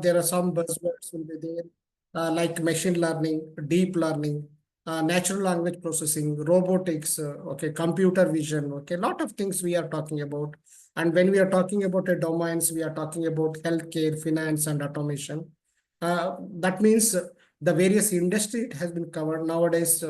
there are some buzzwords will be there, like machine learning, deep learning, natural language processing, robotics, okay, computer vision, okay, lot of things we are talking about. And when we are talking about a domains, we are talking about healthcare, finance, and automation. That means the various industry it has been covered nowadays.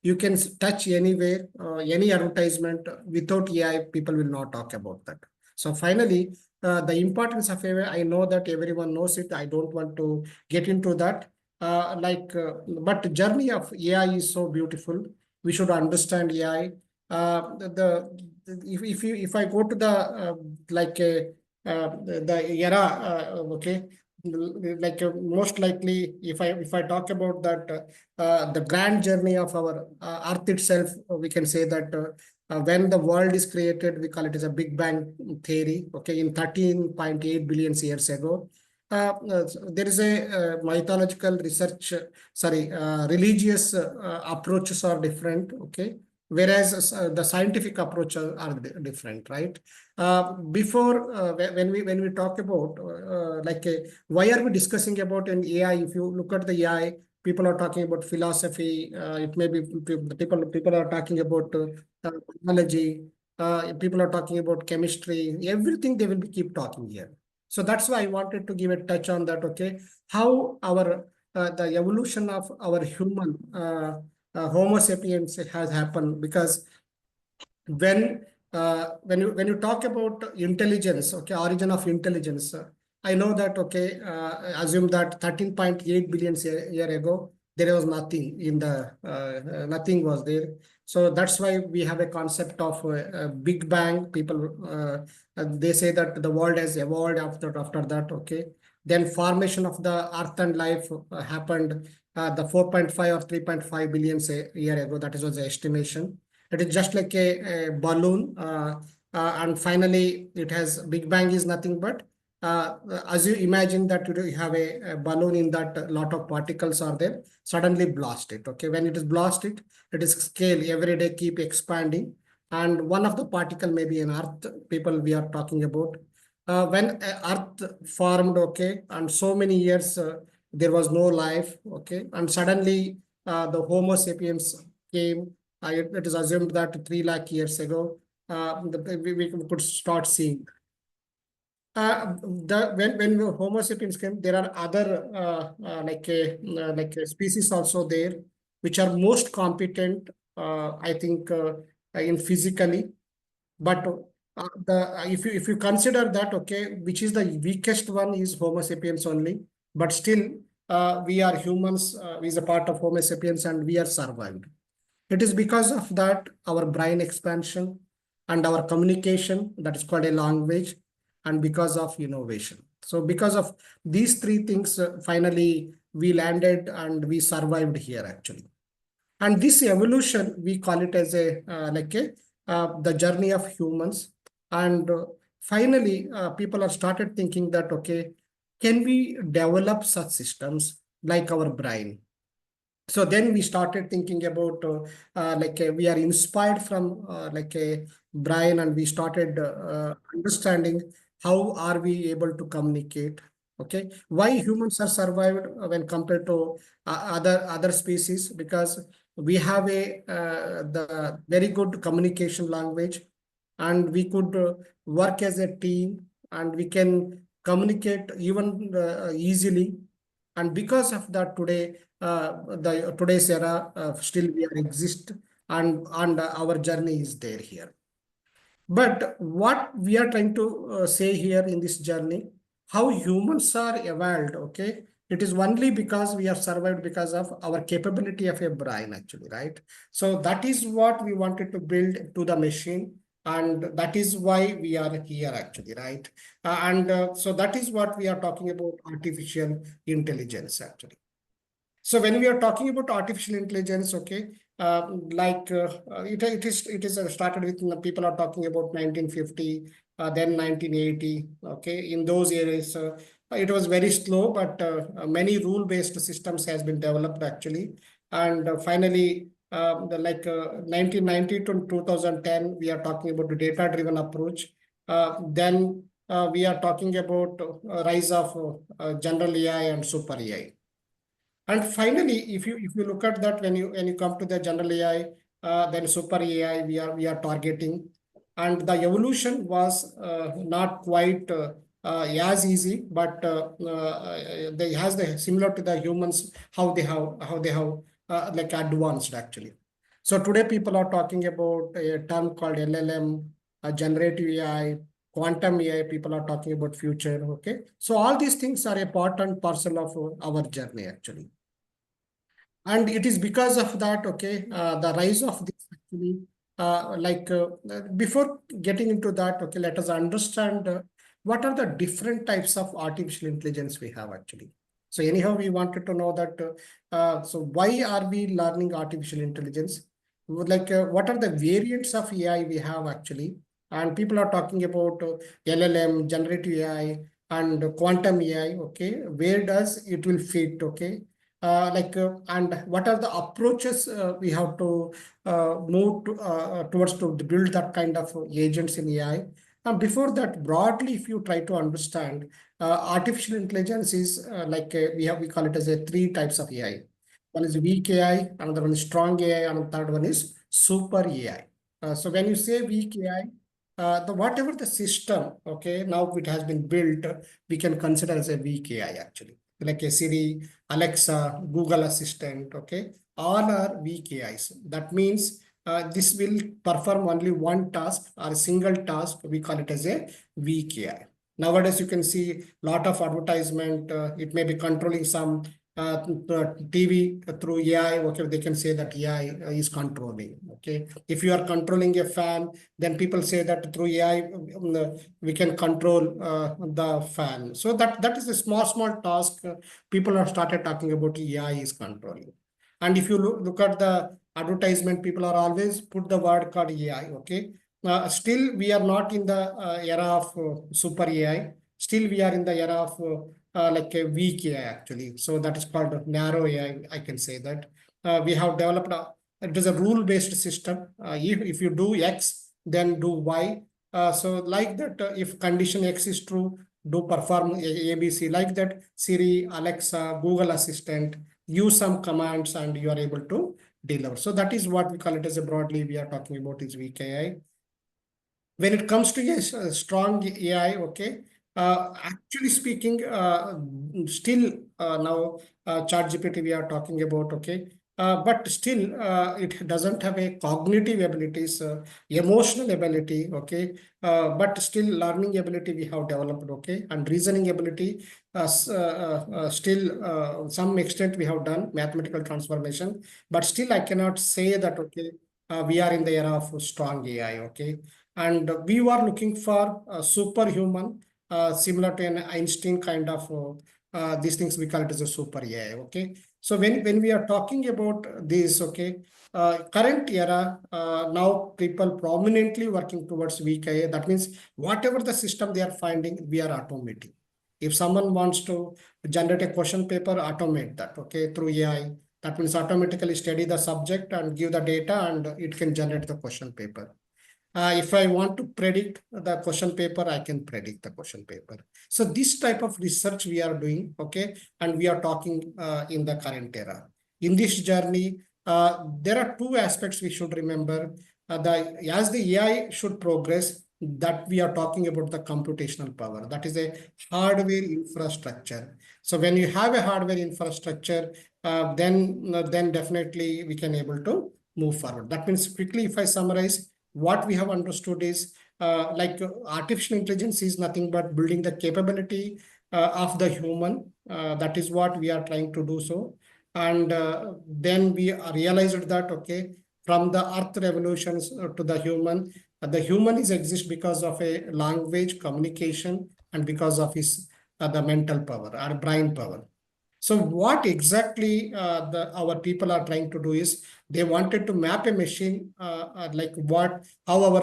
You can touch anywhere, any advertisement without AI, people will not talk about that. So finally, the importance of AI, I know that everyone knows it. I don't want to get into that. But journey of AI is so beautiful. We should understand AI. If I go to the the era, okay, most likely if I talk about that the grand journey of our earth itself, we can say that when the world is created, we call it as a big bang theory, okay, in 13.8 billion years ago. There is a mythological research, religious approaches are different, okay, whereas the scientific approach are different, right? Before when we talk about why are we discussing about an AI? If you look at the AI, people are talking about philosophy. It may be people are talking about technology. People are talking about chemistry. Everything they will be keep talking here. So that's why I wanted to give a touch on that. Okay, how our the evolution of our human Homo sapiens has happened, because when you talk about intelligence, okay, origin of intelligence, I know that, okay, assume that 13.8 billion year ago there was nothing in the nothing was there. So that's why we have a concept of big bang. People they say that the world has evolved after that, okay. Then formation of the earth and life happened the 4.5 or 3.5 billion year ago. That is was the estimation. It is just like a balloon, and finally it has big bang is nothing but as you imagine that you have a balloon, in that a lot of particles are there, suddenly blast it, okay. When it is blasted, it is scale every day keep expanding, and one of the particle may be an earth, people we are talking about. When earth formed, okay, and so many years there was no life, okay, and suddenly the Homo sapiens came. It is assumed that 3 lakh years ago, we could start seeing. When Homo sapiens came, there are other species also there, which are most competent, I think, in physically. But if you consider that, okay, which is the weakest one is Homo sapiens only. But still, we are humans. We is a part of Homo sapiens, and we are survived. It is because of that our brain expansion and our communication, that is called a language, and because of innovation. So because of these three things, finally we landed and we survived here actually. And this evolution, we call it as a the journey of humans. And finally, people have started thinking that, okay, can we develop such systems like our brain? So then we started thinking about we are inspired from Brian, and we started understanding how are we able to communicate. Okay, why humans are survived when compared to other species? Because we have a the very good communication language, and we could work as a team, and we can communicate even easily. And because of that, today the today's era, still we are exist, and our journey is there here. But what we are trying to say here in this journey, how humans are evolved, okay, it is only because we have survived because of our capability of a brain actually, right? So that is what we wanted to build to the machine, and that is why we are here actually, right? And so that is what we are talking about, artificial intelligence actually. So when we are talking about artificial intelligence, okay, it is started with, people are talking about 1950, then 1980, okay. In those areas, it was very slow, but many rule-based systems has been developed actually, and finally, 1990 to 2010, we are talking about the data-driven approach. Then we are talking about rise of general AI and super AI. And finally, if you look at that, when you come to the general AI, then super AI, we are targeting, and the evolution was not quite as easy, but they has the similar to the humans how they have like advanced actually. So today people are talking about a term called LLM, generative AI, quantum AI. People are talking about future. Okay, so all these things are a part and parcel of our journey actually. And it is because of that, okay, the rise of this actually, before getting into that, okay, let us understand what are the different types of artificial intelligence we have actually. So anyhow, we wanted to know that, so why are we learning artificial intelligence? What are the variants of AI we have actually? And people are talking about LLM, generative AI, and quantum AI, okay? Where does it will fit, okay? And what are the approaches we have to move towards to build that kind of agents in AI. And before that, broadly, if you try to understand, artificial intelligence is we call it as a three types of AI. One is weak AI, another one is strong AI, and the third one is super AI. So when you say weak AI, the whatever the system, okay, now it has been built, we can consider as a weak AI actually, like a Siri, Alexa, Google Assistant, okay, all are weak AIs. That means this will perform only one task or a single task. We call it as a weak AI. Nowadays, you can see a lot of advertisement. It may be controlling some TV through AI. Okay, they can say that AI is controlling. Okay, if you are controlling a fan, then people say that through AI we can control the fan. So that is a small task. People have started talking about AI is controlling. And if you look at the advertisement, people are always put the word called AI. Okay. Still, we are not in the era of super AI. Still, we are in the era of like a weak AI actually. So that is called narrow AI. I can say that we have developed it is a rule-based system. If you do X, then do Y. So like that, if condition X is true, do perform ABC. Like that, Siri, Alexa, Google Assistant, use some commands and you are able to deliver. So that is what we call it as a broadly we are talking about is weak AI. When it comes to a strong AI, okay, actually speaking, still now ChatGPT we are talking about, okay, but still it doesn't have a cognitive abilities, emotional ability, okay, but still learning ability we have developed, okay, and reasoning ability, still some extent we have done mathematical transformation, but still I cannot say that, okay, we are in the era of strong AI, okay. And we were looking for a superhuman, similar to an Einstein kind of these things we call it as a super AI. Okay. So when we are talking about this, okay, current era, now people prominently working towards weak AI. That means whatever the system they are finding, we are automating. If someone wants to generate a question paper, automate that, okay, through AI. That means automatically study the subject and give the data and it can generate the question paper. If I want to predict the question paper, I can predict the question paper. So this type of research we are doing, okay, and we are talking in the current era. In this journey, there are two aspects we should remember. As the AI should progress, that we are talking about the computational power. That is a hardware infrastructure. So when you have a hardware infrastructure, then definitely we can able to move forward. That means quickly, if I summarize, what we have understood is artificial intelligence is nothing but building the capability of the human. That is what we are trying to do so. And then we realized that, okay, from the earth revolutions to the human is exist because of a language communication and because of his the mental power or brain power. So what exactly our people are trying to do is they wanted to map a machine how our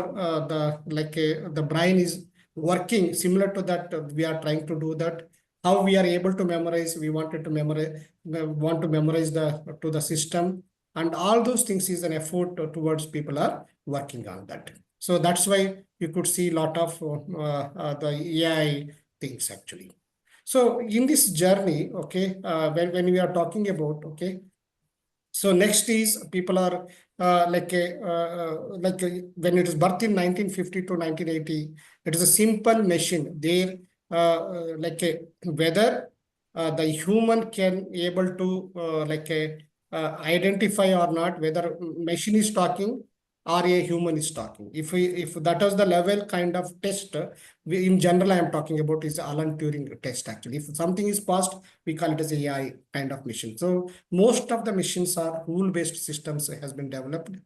the brain is working similar to that. We are trying to do that. How we are able to memorize. We wanted to memorize the system, and all those things is an effort towards people are working on that. So that's why you could see a lot of the AI things actually. So in this journey, okay, when we are talking about, okay, so next is people are when it is birthed in 1950 to 1980, it is a simple machine. There, whether the human can able to identify or not, whether machine is talking or a human is talking. If that was the level kind of test, in general, I am talking about is Alan Turing test actually. If something is passed, we call it as AI kind of machine. So most of the machines are rule-based systems has been developed.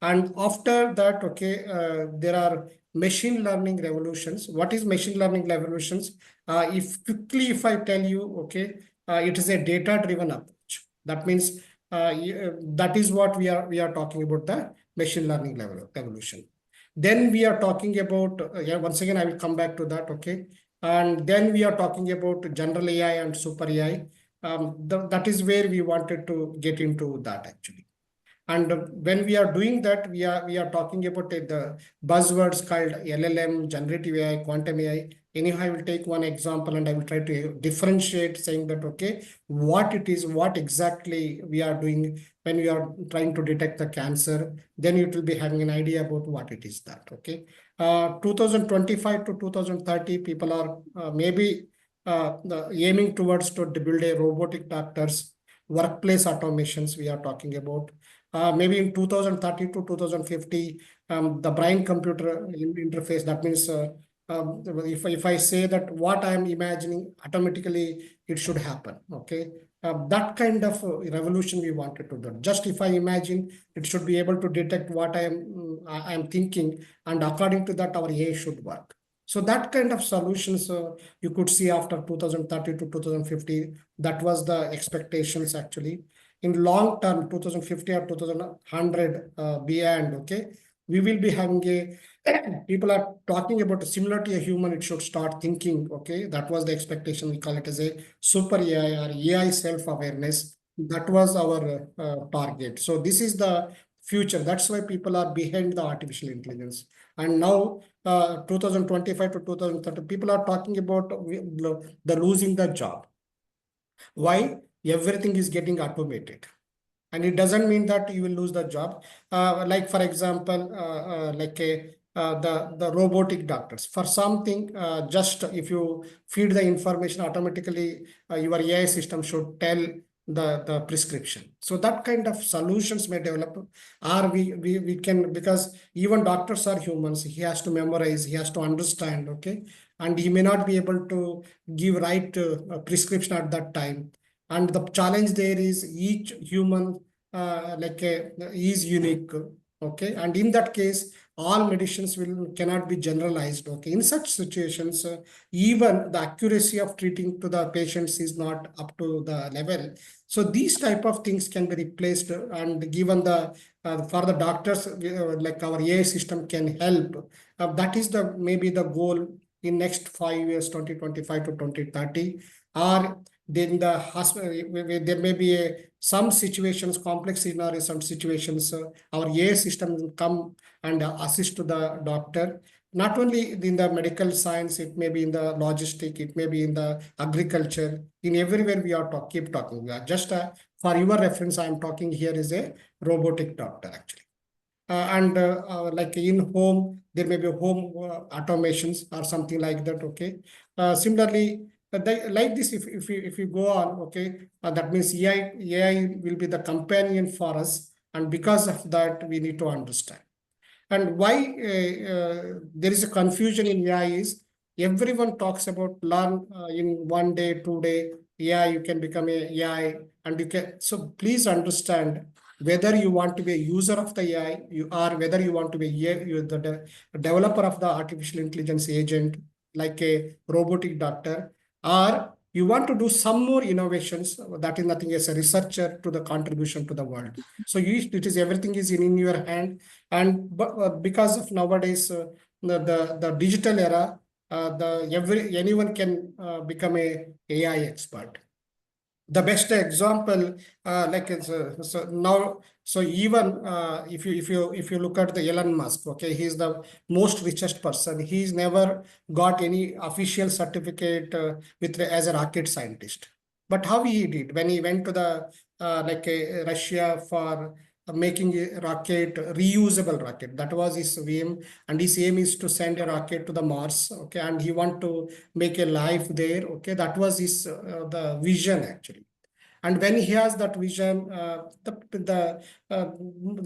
And after that, okay, there are machine learning revolutions. What is machine learning revolutions? If I tell you, okay, it is a data-driven approach. That means that is what we are talking about, the machine learning revolution. Then we are talking about, once again, I will come back to that, okay. And then we are talking about general AI and super AI. That is where we wanted to get into that actually. And when we are doing that, we are talking about the buzzwords called LLM, generative AI, quantum AI. Anyhow, I will take one example and I will try to differentiate, saying that, okay, what it is, what exactly we are doing when we are trying to detect the cancer, then you will be having an idea about what it is that, okay. 2025 to 2030, people are maybe aiming towards to build a robotic doctors, workplace automations we are talking about. Maybe in 2030 to 2050, the brain computer interface, that means if I say that what I am imagining, automatically it should happen. Okay. That kind of revolution we wanted to do. Just if I imagine, it should be able to detect what I am thinking, and according to that, our AI should work. So that kind of solutions you could see after 2030 to 2050. That was the expectations actually. In long term, 2050 or 2100 beyond, okay, we will be having a people are talking about similar to a human, it should start thinking. Okay, that was the expectation. We call it as a super AI or AI self-awareness. That was our target. So this is the future. That's why people are behind the artificial intelligence. And now 2025 to 2030, people are talking about the losing the job. Why? Everything is getting automated. And it doesn't mean that you will lose the job. Like for example, the robotic doctors. For something, just if you feed the information automatically, your AI system should tell the prescription. So that kind of solutions may develop, or we can, because even doctors are humans. He has to memorize, he has to understand, okay, and he may not be able to give right prescription at that time. And the challenge there is each human is unique. Okay, and in that case, all medicines cannot be generalized. Okay, in such situations, even the accuracy of treating to the patients is not up to the level. So these type of things can be replaced, and given the for the doctors, like our AI system can help. That is the maybe the goal in next 5 years, 2025 to 2030. Or then the hospital, there may be some situations, complex scenarios, some situations, our AI system will come and assist to the doctor. Not only in the medical science, it may be in the logistic, it may be in the agriculture, in everywhere we are keep talking. Just for your reference, I am talking here is a robotic doctor actually. And like in home, there may be home automations or something like that. Okay. Similarly, like this, if you go on, okay, that means AI will be the companion for us, and because of that, we need to understand. And why there is a confusion in AI is everyone talks about learn in 1 day, 2 day. Yeah, you can become a AI, and you can. So please understand whether you want to be a user of the AI, or whether you want to be the developer of the artificial intelligence agent, like a robotic doctor, or you want to do some more innovations. That is nothing as a researcher to the contribution to the world. So it is everything is in your hand. And because of nowadays the digital era, anyone can become a AI expert. the best example, so now, so even if you look at the Elon Musk, okay, he's the most richest person. He's never got any official certificate with as a rocket scientist. But how he did when he went to the Russia for making a rocket, reusable rocket. That was his aim, and his aim is to send a rocket to the Mars. Okay, and he want to make a life there. Okay, that was his the vision actually. And when he has that vision, the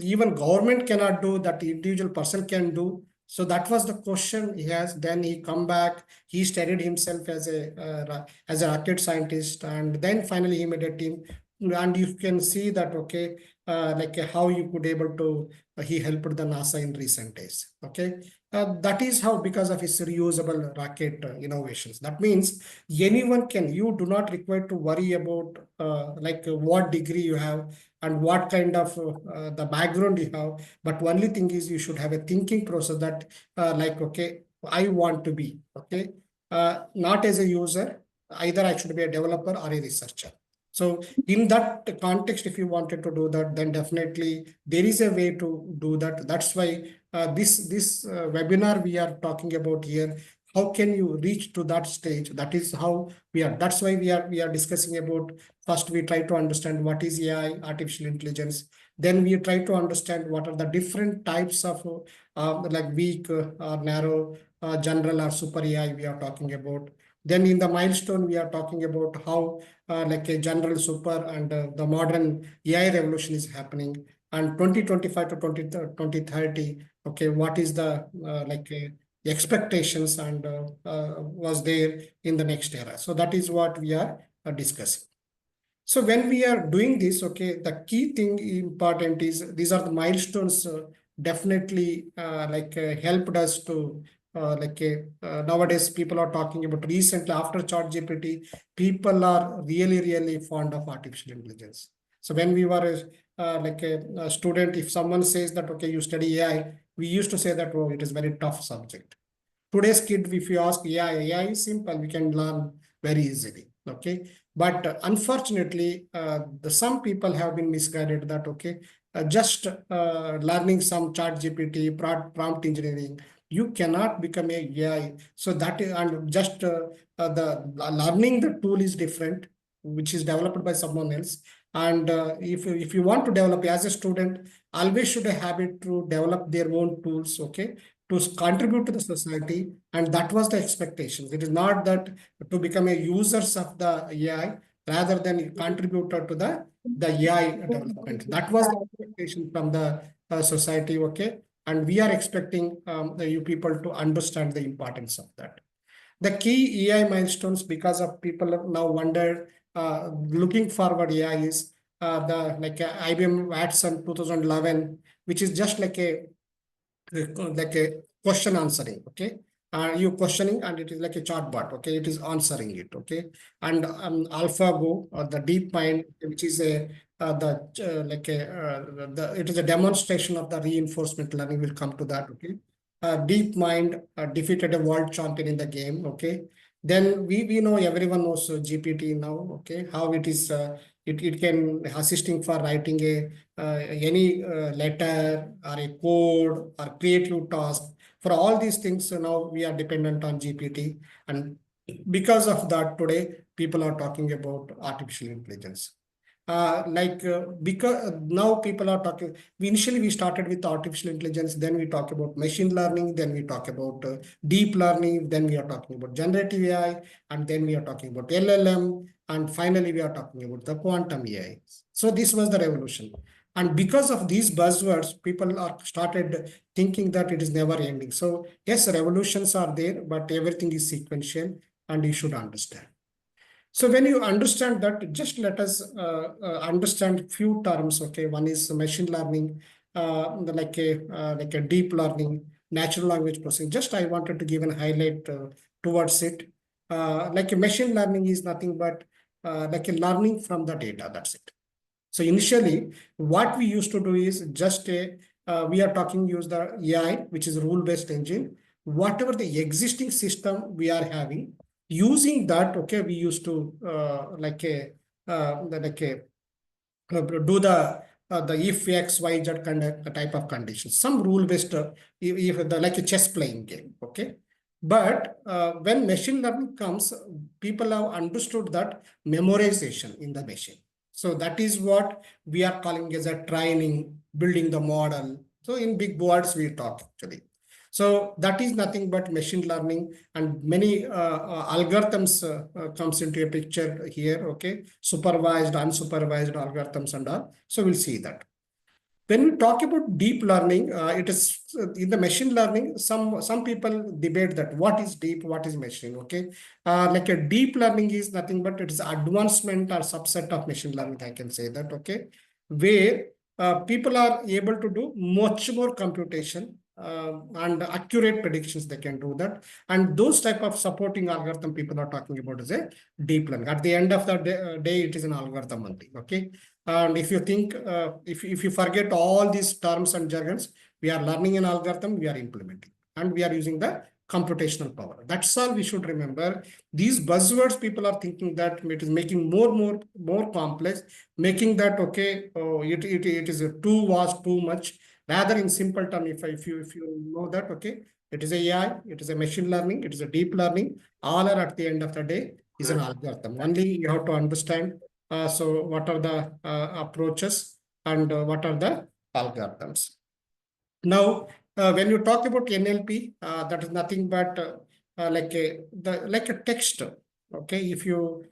even government cannot do that, individual person can do. So that was the question he has. Then he come back, he studied himself as a rocket scientist, and then finally he made a team. And you can see that, okay, how you could able to he helped the NASA in recent days. Okay, that is how, because of his reusable rocket innovations. That means anyone can, you do not require to worry about what degree you have and what kind of the background you have, but only thing is you should have a thinking process that okay, I want to be, okay, not as a user, either I should be a developer or a researcher. So in that context, if you wanted to do that, then definitely there is a way to do that. That's why this webinar we are talking about here, how can you reach to that stage? That is how we are. That's why we are discussing about, first we try to understand what is AI, artificial intelligence. Then we try to understand what are the different types of weak or narrow, general or super AI we are talking about. Then in the milestone, we are talking about how like a general super and the modern AI revolution is happening. And 2025 to 2030, okay, what is the expectations and was there in the next era. So that is what we are discussing. So when we are doing this, okay, the key thing important is these are the milestones definitely helped us to nowadays people are talking about, recently after ChatGPT, people are really fond of artificial intelligence. So when we were a student, if someone says that, okay, you study AI, we used to say that, oh, it is very tough subject. Today's kid, if you ask AI is simple, we can learn very easily. Okay. But unfortunately, some people have been misguided that, okay, just learning some ChatGPT, prompt engineering, you cannot become a AI. So that is, and just the learning the tool is different, which is developed by someone else. And if you want to develop as a student, always should have habit to develop their own tools. Okay, to contribute to the society, and that was the expectation. It is not that to become a users of the AI rather than a contributor to the AI development. That was the expectation from the society, okay? And we are expecting you people to understand the importance of that. The key AI milestones, because of people have now wondered, looking forward AI is the IBM Watson 2011, which is just like a question answering. Okay, you questioning and it is like a chatbot. Okay, it is answering it. Okay, and AlphaGo, or the DeepMind, which is a it is a demonstration of the reinforcement learning. Will come to that. Okay, DeepMind defeated a world champion in the game. Okay, then we know, everyone knows GPT now. Okay, how it is it can assisting for writing a any letter or a code or creative task. For all these things, so now we are dependent on GPT, and because of that, today people are talking about artificial intelligence. Because now people are talking, we started with artificial intelligence, then we talk about machine learning, then we talk about deep learning, then we are talking about generative AI, and then we are talking about LLM, and finally we are talking about the quantum AI. So this was the revolution. And because of these buzzwords, people are started thinking that it is never ending. So yes, revolutions are there, but everything is sequential, and you should understand. So when you understand that, just let us understand few terms. Okay, one is machine learning, like a deep learning, natural language processing. Just I wanted to give a highlight towards it. Like a machine learning is nothing but like a learning from the data. That's it. So initially, what we used to do is just we are talking use the AI, which is rule-based engine. Whatever the existing system we are having, using that, okay, we used to do the if X, Y, Z kind of type of conditions, some rule based, if the like a chess playing game. Okay. But when machine learning comes, people have understood that memorization in the machine. So that is what we are calling as a training, building the model. So in big words, we talk actually. So that is nothing but machine learning, and many algorithms comes into a picture here. Okay, supervised, unsupervised algorithms and all. So we'll see that. When we talk about deep learning, it is in the machine learning. Some people debate that what is deep, what is machine. Okay, like a deep learning is nothing but it is advancement or subset of machine learning. I can say that. Okay, where people are able to do much more computation and accurate predictions. They can do that, and those type of supporting algorithm people are talking about is a deep learning. At the end of the day, it is an algorithm only. Okay. And if you think, if you forget all these terms and jargons, we are learning an algorithm, we are implementing, and we are using the computational power. That's all we should remember. These buzzwords, people are thinking that it is making more complex, making that, okay, oh, it is too vast, too much. Rather in simple term, if you know that, okay, it is a AI, it is a machine learning, it is a deep learning, all are at the end of the day is an algorithm. Only you have to understand so what are the approaches and what are the algorithms? Now, when you talk about NLP, that is nothing but like a text. Okay, if you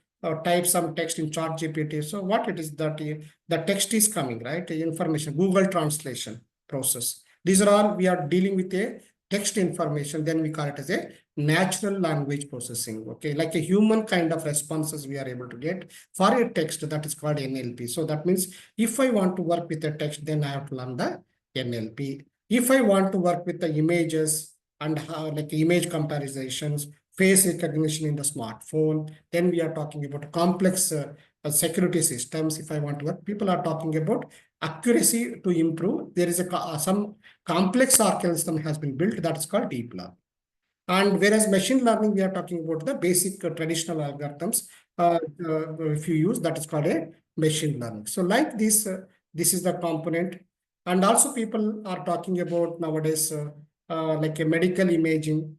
type some text in ChatGPT, so what it is that the text is coming, right? Information, Google translation process. These are all we are dealing with a text information. Then we call it as a natural language processing. Okay, like a human kind of responses we are able to get for a text, that is called NLP. So that means if I want to work with a text, then I have to learn the NLP. If I want to work with the images and like image comparisons, face recognition in the smartphone, then we are talking about complex security systems. If I want to work, people are talking about accuracy to improve. There is some complex algorithm has been built that is called deep learning. And whereas machine learning, we are talking about the basic traditional algorithms. If you use, that is called a machine learning. So like this is the component. And also people are talking about nowadays like a medical imaging.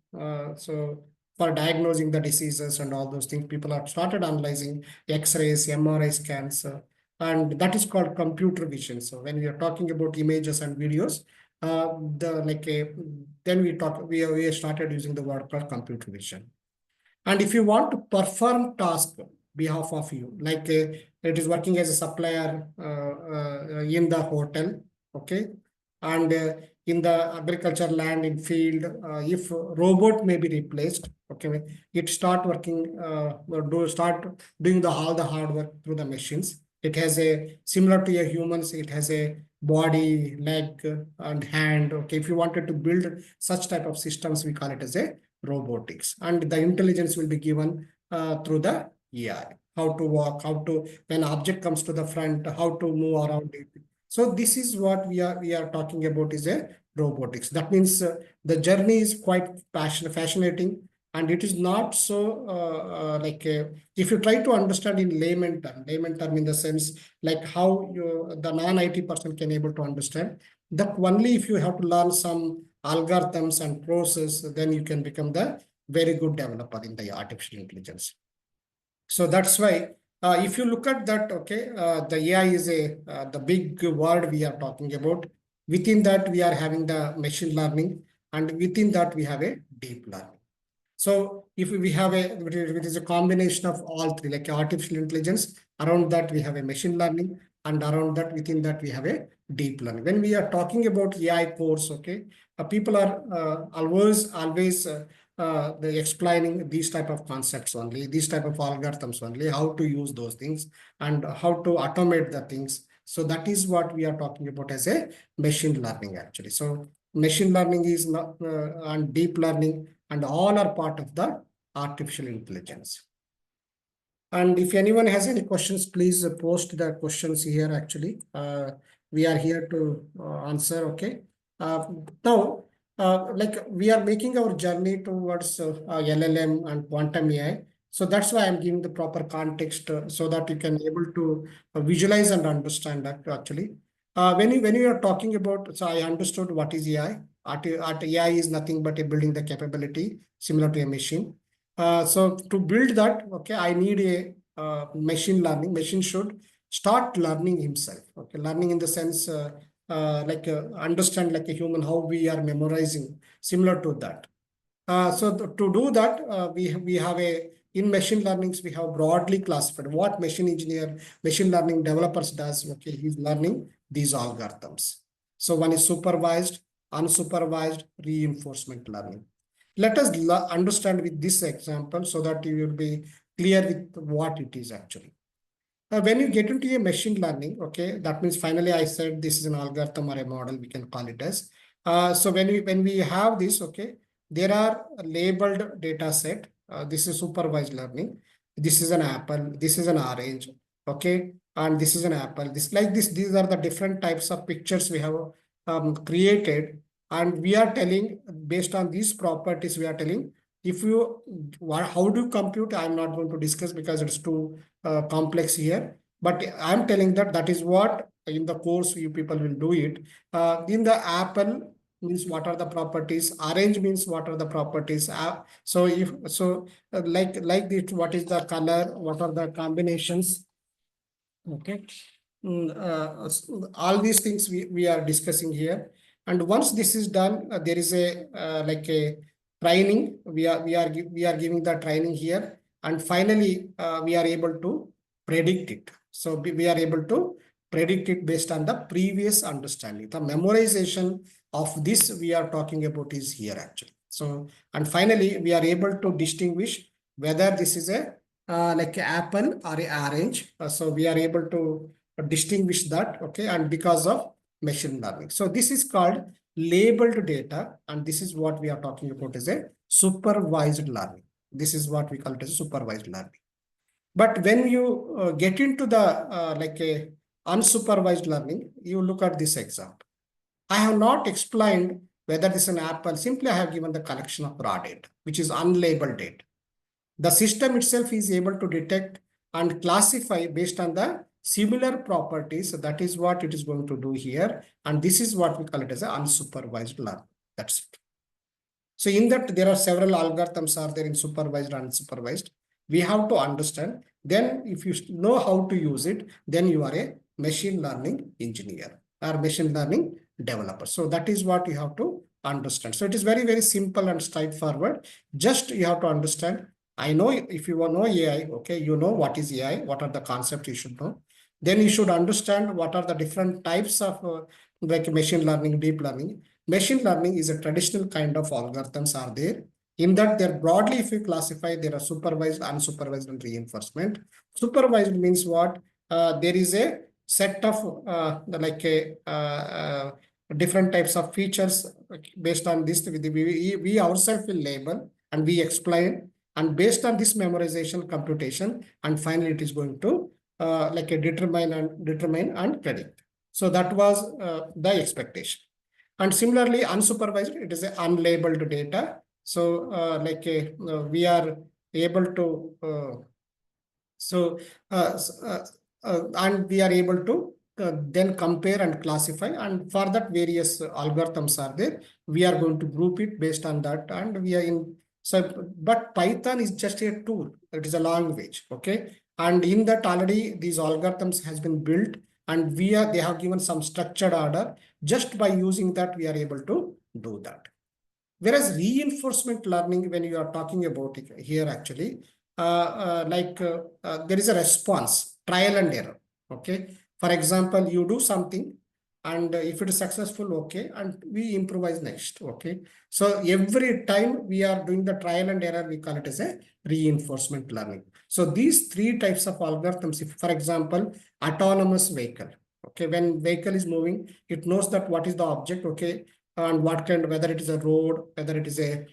So for diagnosing the diseases and all those things, people have started analyzing X-rays, MRI scans, and that is called computer vision. So when we are talking about images and videos, then we started using the word called computer vision. And if you want to perform task behalf of you, like it is working as a supplier in the hotel, okay, and in the agriculture land in field, if robot may be replaced, okay, it start working, start doing all the hard work through the machines. It has a similar to a humans. It has a body, leg, and hand. Okay, if you wanted to build such type of systems, we call it as a robotics, and the intelligence will be given through the AI. How to walk, how to when object comes to the front, how to move around it. So this is what we are talking about is a robotics. That means the journey is quite fascinating, and it is not so if you try to understand in layman term in the sense like how the non-IT person can able to understand that only if you have to learn some algorithms and process, then you can become the very good developer in the artificial intelligence. So that's why if you look at that, okay, the AI is the big word we are talking about. Within that, we are having the machine learning, and within that, we have a deep learning. So if we have it is a combination of all three, like artificial intelligence, around that we have a machine learning, and around that, within that, we have a deep learning. When we are talking about AI course, okay, people are always explaining these type of concepts only, these type of algorithms only, how to use those things and how to automate the things. So that is what we are talking about as a machine learning actually. So machine learning is not and deep learning and all are part of the artificial intelligence. And if anyone has any questions, please post the questions here actually. We are here to answer, okay? Now, like we are making our journey towards LLM and quantum AI. So that's why I'm giving the proper context so that you can able to visualize and understand that actually. When you are talking about, so I understood what is AI. AI is nothing but a building the capability similar to a machine. So to build that, okay, I need a machine learning. Machine should start learning himself. Okay, learning in the sense understand like a human how we are memorizing, similar to that. To do that, we have a in machine learnings we have broadly classified what machine learning developers does. Okay, he's learning these algorithms. So one is supervised, unsupervised reinforcement learning. Let us understand with this example so that you will be clear with what it is actually. When you get into a machine learning, okay, that means finally I said this is an algorithm or a model, we can call it as. So when we have this, okay, there are labeled data set. This is supervised learning. This is an apple. This is an orange. Okay, and this is an apple. This like this. These are the different types of pictures we have created, and we are telling based on these properties. We are telling if you how do you compute. I'm not going to discuss because it's too complex here. But I'm telling that that is what in the course you people will do it. In the apple means what are the properties, orange means what are the properties. So if so like this, what is the color, what are the combinations. Okay. All these things we are discussing here. And once this is done, there is a like a training. We are giving the training here. And finally, we are able to predict it. So we are able to predict it based on the previous understanding. The memorization of this we are talking about is here actually. So, and finally, we are able to distinguish whether this is a like apple or a orange. So we are able to distinguish that, okay, and because of machine learning. So this is called labeled data, and this is what we are talking about as a supervised learning. This is what we call it as supervised learning. But when you get into the like a unsupervised learning, you look at this example. I have not explained whether this is an apple. Simply, I have given the collection of raw data, which is unlabeled data. The system itself is able to detect and classify based on the similar properties. So that is what it is going to do here. And this is what we call it as an unsupervised learning. That's it. So in that, there are several algorithms are there in supervised and unsupervised. We have to understand. Then if you know how to use it, then you are a machine learning engineer or machine learning developer. So that is what you have to understand. So it is very, very simple and straightforward. Just you have to understand. I know if you want to know AI, okay, you know what is AI, what are the concepts you should know. Then you should understand what are the different types of like machine learning, deep learning. Machine learning is a traditional kind of algorithms are there. In that, they're broadly, if you classify, there are supervised, unsupervised, and reinforcement. Supervised means what? There is a set of like a different types of features based on this. We ourselves will label and we explain, and based on this memorization, computation, and finally it is going to like a determine and predict. So that was the expectation. And similarly, unsupervised, it is a unlabeled data. So we are able to, and we are able to then compare and classify. And for that, various algorithms are there. We are going to group it based on that. And we are in, so, but Python is just a tool. It is a language, okay? And in that already, these algorithms has been built, and they have given some structured order. Just by using that, we are able to do that. Whereas reinforcement learning, when you are talking about it here, actually, there is a response, trial and error. Okay. For example, you do something, and if it is successful, okay, and we improvise next. Okay. So every time we are doing the trial and error, we call it as a reinforcement learning. So these three types of algorithms, if, for example, autonomous vehicle. Okay, when vehicle is moving, it knows that what is the object. Okay, and what kind, whether it is a road, whether it is a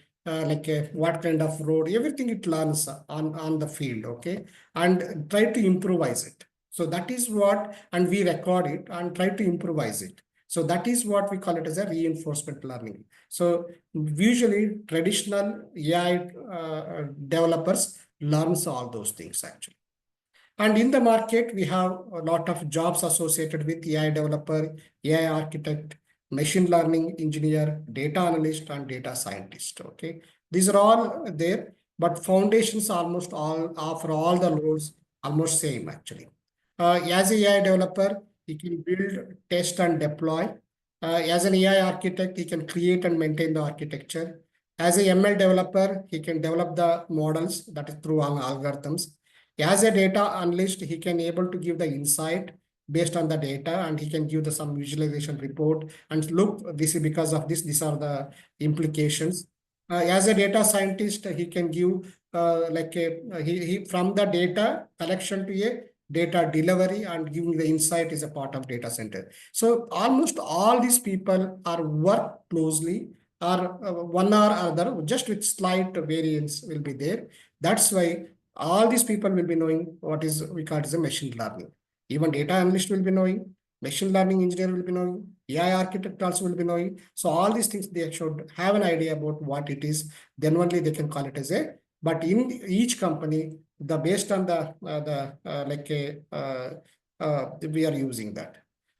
what kind of road, everything it learns on the field. Okay, and try to improvise it. So that is what, and we record it and try to improvise it. So that is what we call it as a reinforcement learning. So usually traditional AI developers learns all those things actually. And in the market, we have a lot of jobs associated with AI developer, AI architect, machine learning engineer, data analyst, and data scientist. Okay, these are all there, but foundations almost all for all the roles almost same actually. As a AI developer, he can build, test, and deploy. As an AI architect, he can create and maintain the architecture. As a ML developer, he can develop the models, that is through algorithms. As a data analyst, he can able to give the insight based on the data, and he can give the some visualization report and look, this is because of this, these are the implications. As a data scientist, he can give like he from the data collection to a data delivery, and giving the insight is a part of data center. So almost all these people are work closely, or one or other, just with slight variance will be there. That's why all these people will be knowing what is we call as a machine learning. Even data analyst will be knowing, machine learning engineer will be knowing, AI architect also will be knowing. So all these things they should have an idea about what it is. Then only they can call it as a. But in each company, the based on the like a we are using that.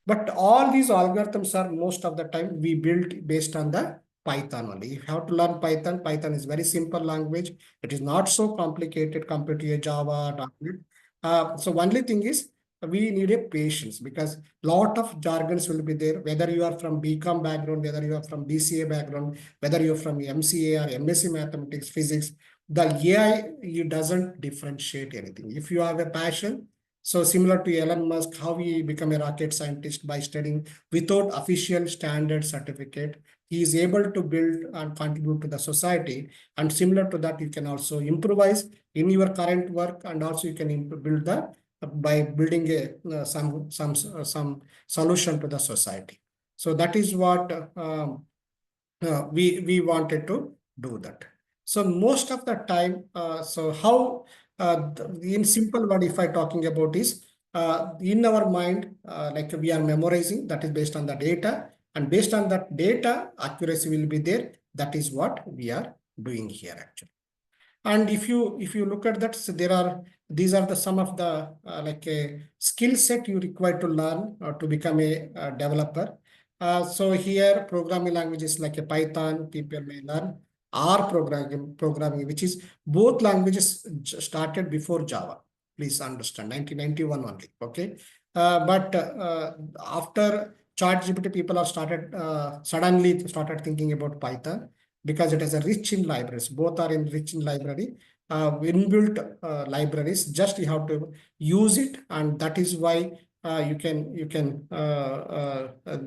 But all these algorithms are most of the time we build based on the Python only. You have to learn Python. Python is very simple language. It is not so complicated compared to a Java, .NET. So only thing is we need a patience, because lot of jargons will be there. Whether you are from BCom background, whether you are from BCA background, whether you are from MCA or MSc Mathematics, Physics, the AI you doesn't differentiate anything. If you have a passion, so similar to Elon Musk, how he become a rocket scientist by studying without official standard certificate, he is able to build and contribute to the society. And similar to that, you can also improvise in your current work, and also you can build the by building a some solution to the society. So that is what we wanted to do that. So most of the time, so how in simple word, if I talking about is in our mind, like we are memorizing, that is based on the data, and based on that data, accuracy will be there. That is what we are doing here actually. And if you look at that, so there are these are the some of the like a skill set you require to learn to become a developer. So here programming languages like a Python people may learn, R programming, which is both languages started before Java. Please understand, 1991 only. Okay, but after ChatGPT, people have started suddenly started thinking about Python, because it is a rich in libraries. Both are in rich in library, inbuilt libraries. Just you have to use it, and that is why you can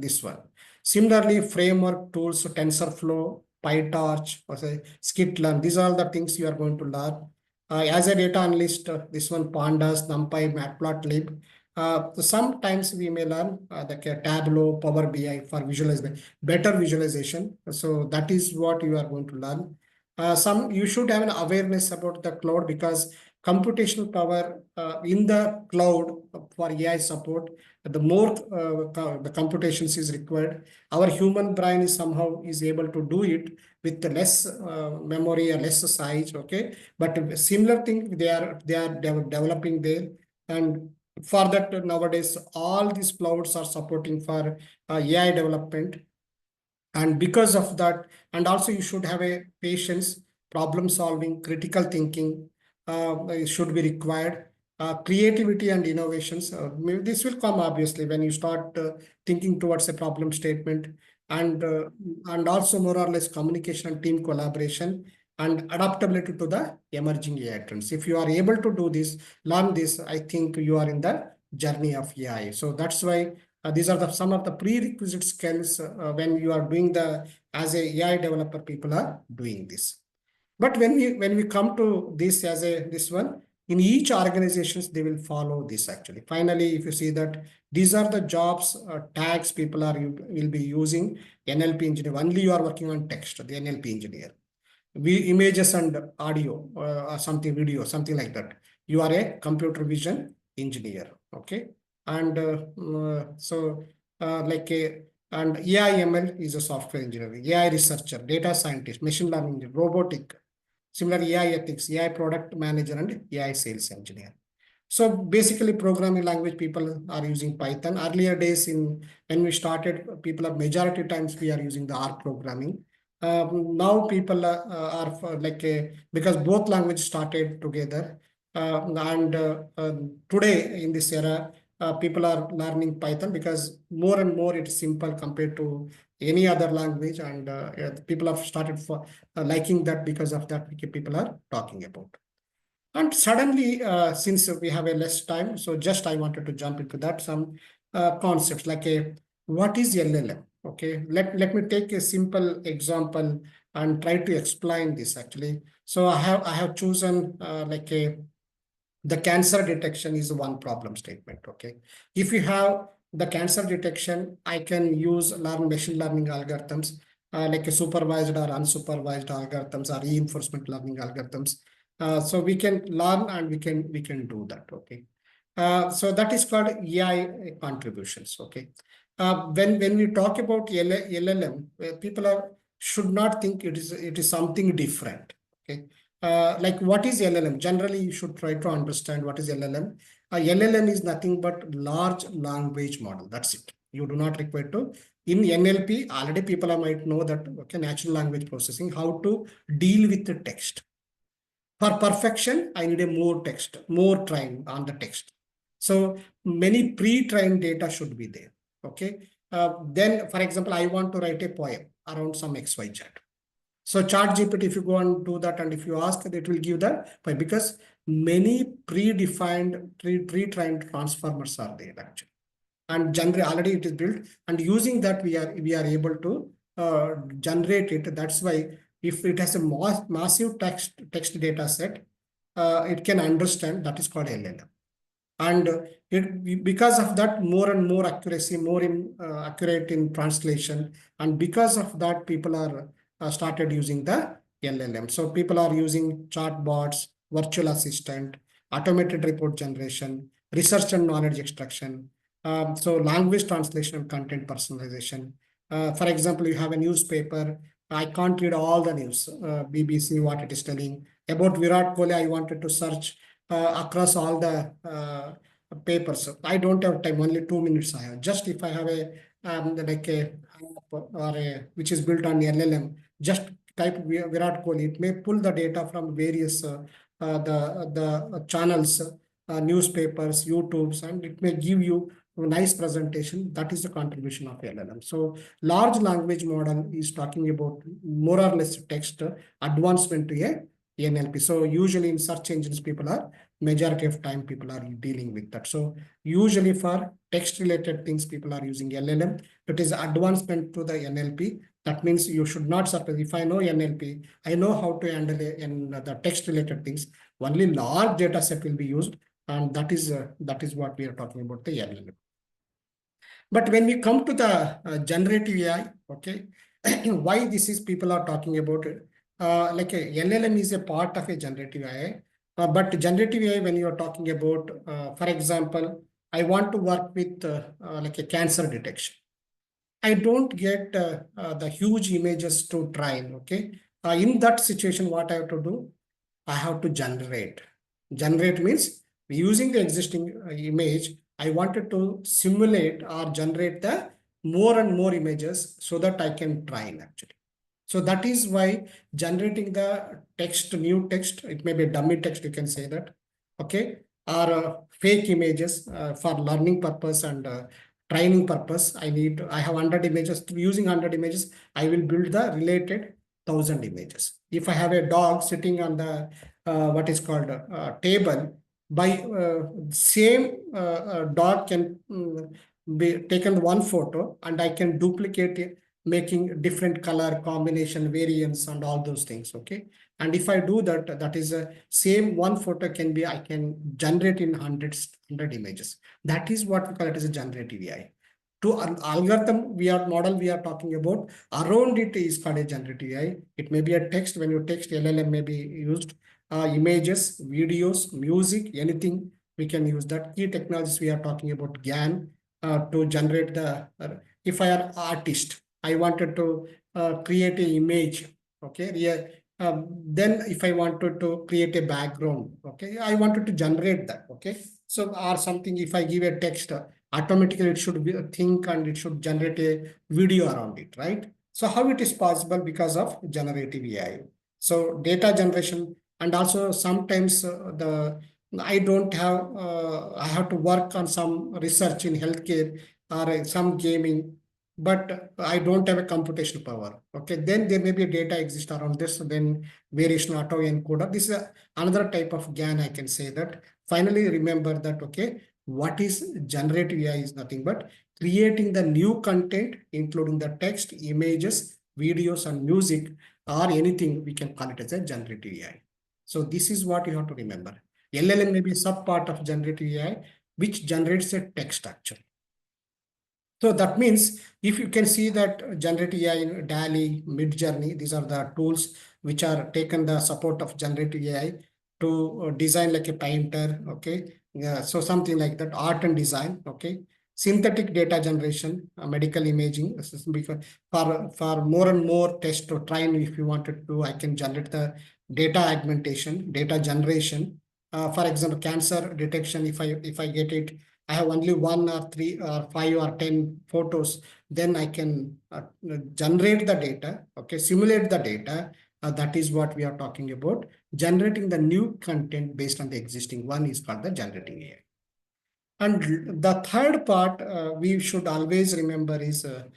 this one. Similarly, framework tools, TensorFlow, PyTorch, or say Skitlearn. These are all the things you are going to learn. As a data analyst, this one Pandas, NumPy, Matplotlib. Sometimes we may learn the Tableau, Power BI for visualization, better visualization. So that is what you are going to learn. Some you should have an awareness about the cloud, because computational power in the cloud for AI support, the more the computations is required. Our human brain is somehow is able to do it with the less memory or less size. Okay, but similar thing they are developing there. And for that, nowadays all these clouds are supporting for AI development. And because of that, and also you should have a patience, problem solving, critical thinking should be required. Creativity and innovations, this will come obviously when you start thinking towards a problem statement. And also more or less communication and team collaboration, and adaptability to the emerging AI trends. If you are able to do this, learn this, I think you are in the journey of AI. So that's why these are some of the prerequisite skills when you are doing the as a AI developer, people are doing this. But when we come to this as a this one, in each organizations they will follow this actually. Finally, if you see that these are the jobs tags people are will be using. NLP engineer, only you are working on text, the NLP engineer. Images and audio or something, video, something like that, you are a computer vision engineer. Okay, and so like a and AI ML is a software engineer, AI researcher, data scientist, machine learning, robotic. similar AI ethics, AI product manager, and AI sales engineer. So basically, programming language people are using Python. Earlier days, when we started, people are majority times we are using the R programming. Now people because both languages started together, and today in this era, people are learning Python because more and more it's simple compared to any other language, and people have started for liking that. Because of that, people are talking about. And suddenly, since we have a less time, so just I wanted to jump into that some concepts like what is LLM? Okay, let me take a simple example and try to explain this actually. So I have chosen the cancer detection is one problem statement. Okay, if you have the cancer detection, I can use machine learning algorithms like a supervised or unsupervised algorithms or reinforcement learning algorithms. So we can learn and we can do that. Okay, so that is called AI contributions. Okay, when we talk about LLM, people should not think it is something different. Okay, like what is LLM? Generally, you should try to understand what is LLM. LLM is nothing but large language model. That's it. You do not require to. In NLP, already people might know that, okay, natural language processing, how to deal with the text. For perfection, I need a more text, more train on the text. So many pre-trained data should be there. Okay. Then, for example, I want to write a poem around some XYZ. So ChatGPT, if you go and do that, and if you ask, it will give that, because many predefined, pre-trained transformers are there actually, and generally already it is built, and using that we are able to generate it. That's why if it has a massive text data set, it can understand. That is called LLM. And because of that, more and more accuracy, more accurate in translation, and because of that, people are started using the LLM. So people are using chatbots, virtual assistant, automated report generation, research and knowledge extraction, so language translation and content personalization. For example, you have a newspaper. I can't read all the news, BBC, what it is telling about Virat Kohli. I wanted to search across all the papers. I don't have time, only 2 minutes I have. Just if I have a like a or a which is built on LLM, just type Virat Kohli. It may pull the data from various the channels, newspapers, YouTubes, and it may give you a nice presentation. That is the contribution of LLM. So large language model is talking about more or less text advancement to a NLP. So usually in search engines, majority of time people are dealing with that. So usually for text related things, people are using LLM. It is advancement to the NLP. That means you should not surprise. If I know NLP, I know how to handle in the text related things. Only large data set will be used, and that is what we are talking about, the LLM. But when we come to the generative AI, okay, why this is people are talking about it? Like a LLM is a part of a generative AI, but generative AI, when you are talking about, for example, I want to work with like a cancer detection. I don't get the huge images to train. Okay, in that situation, what I have to do? I have to generate. Generate means using the existing image, I wanted to simulate or generate the more and more images so that I can train actually. So that is why generating the text, new text, it may be dummy text, you can say that, okay, or fake images for learning purpose and training purpose. I have 100 images. Using 100 images, I will build the related 1,000 images. If I have a dog sitting on the what is called table, by same dog can be taken one photo, and I can duplicate it, making different color combination variants and all those things. Okay, and if I do that, that is a same one photo I can generate in hundred images. That is what we call it as a generative AI. To an algorithm model we are talking about, around it is called a generative AI. It may be a text. When you text, LLM may be used. Images, videos, music, anything we can use that. Key technologies we are talking about GAN to generate the. If I am artist, I wanted to create an image. Okay, Then if I wanted to create a background, okay, I wanted to generate that, okay. So or something, if I give a text, automatically it should be a think and it should generate a video around it, right? So how it is possible? Because of generative AI. So data generation, and also sometimes I don't have I have to work on some research in healthcare or some gaming, but I don't have a computational power. Okay, then there may be a data exist around this. Then variation auto encoder. This is another type of GAN. I can say that. Finally, remember that. Okay, what is generative AI is nothing but creating the new content, including the text, images, videos, and music, or anything. We can call it as a generative AI. So this is what you have to remember. LLM may be a sub part of generative AI, which generates a text actually. So that means if you can see that generative AI, DALL-E, Midjourney, these are the tools which are taken the support of generative AI to design like a painter, okay? Yeah, so something like that, art and design, okay? Synthetic data generation, medical imaging, because for more and more tests to train, if you wanted to, I can generate the data augmentation, data generation. For example, cancer detection, if I get it, I have only 1 or 3 or 5 or 10 photos, then I can generate the data, okay, simulate the data. That is what we are talking about. Generating the new content based on the existing one is called the generating AI. And the third part we should always remember is the